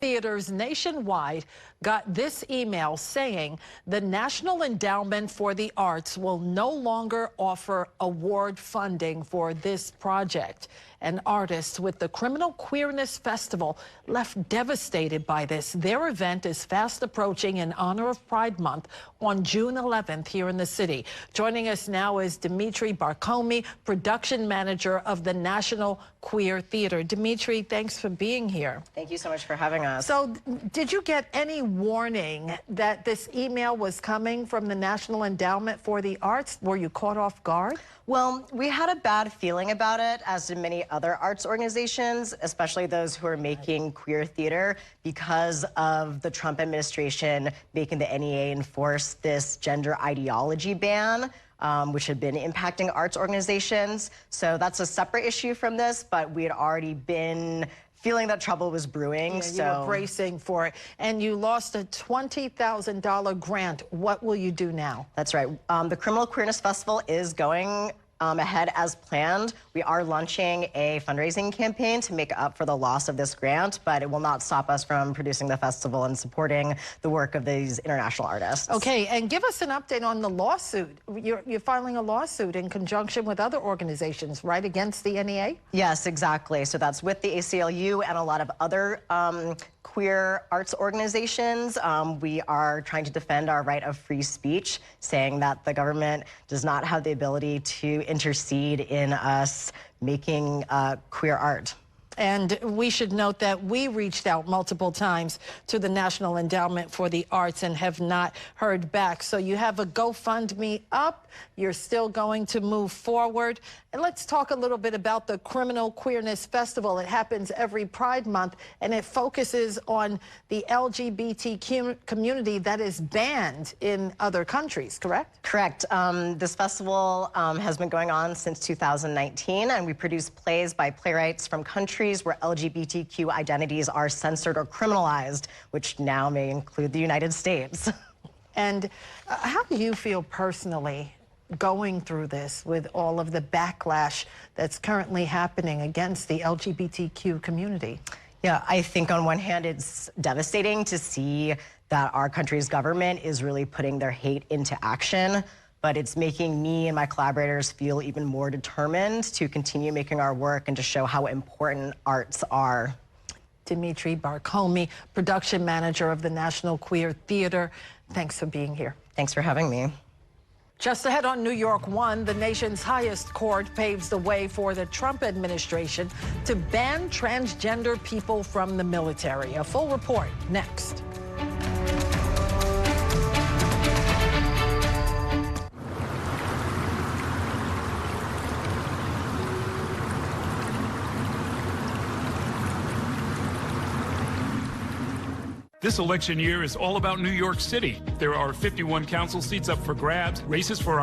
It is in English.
Theaters nationwide got this email saying the National Endowment for the Arts will no longer offer award funding for this project. And artists with the Criminal Queerness Festival left devastated by this. Their event is fast approaching in honor of Pride Month on June 11th here in the city. Joining us now is Dmitri Barcomi, production manager of the National Queer Theater. Dmitri, thanks for being here. Thank you so much for having us. So, did you get any warning that this email was coming from the National Endowment for the Arts? Were you caught off guard? Well, we had a bad feeling about it, as did many other arts organizations, especially those who are making queer theater, because of the Trump administration making the NEA enforce this gender ideology ban, which had been impacting arts organizations. So that's a separate issue from this, but we had already been feeling that trouble was brewing. Yeah, so you were bracing for it. And you lost a $20,000 grant. What will you do now? That's right. The Criminal Queerness Festival is going ahead as planned. We are launching a fundraising campaign to make up for the loss of this grant, but it will not stop us from producing the festival and supporting the work of these international artists. Okay, and give us an update on the lawsuit. You're filing a lawsuit in conjunction with other organizations, right, against the NEA? Yes, exactly. So that's with the ACLU and a lot of other queer arts organizations. We are trying to defend our right of free speech, saying that the government does not have the ability to intercede in us making queer art. And we should note that we reached out multiple times to the National Endowment for the Arts and have not heard back. So you have a GoFundMe up. You're still going to move forward. And let's talk a little bit about the Criminal Queerness Festival. It happens every Pride Month, and it focuses on the LGBT community that is banned in other countries, correct? Correct. This festival has been going on since 2019, and we produce plays by playwrights from countries where LGBTQ identities are censored or criminalized, which now may include the United States. And how do you feel personally going through this with all of the backlash that's currently happening against the LGBTQ community? Yeah, I think on one hand, it's devastating to see that our country's government is really putting their hate into action, but it's making me and my collaborators feel even more determined to continue making our work and to show how important arts are. Dmitri Barcomi, production manager of the National Queer Theater. Thanks for being here. Thanks for having me. Just ahead on NY1, the nation's highest court paves the way for the Trump administration to ban transgender people from the military. A full report next. This election year is all about New York City. There are 51 council seats up for grabs, races for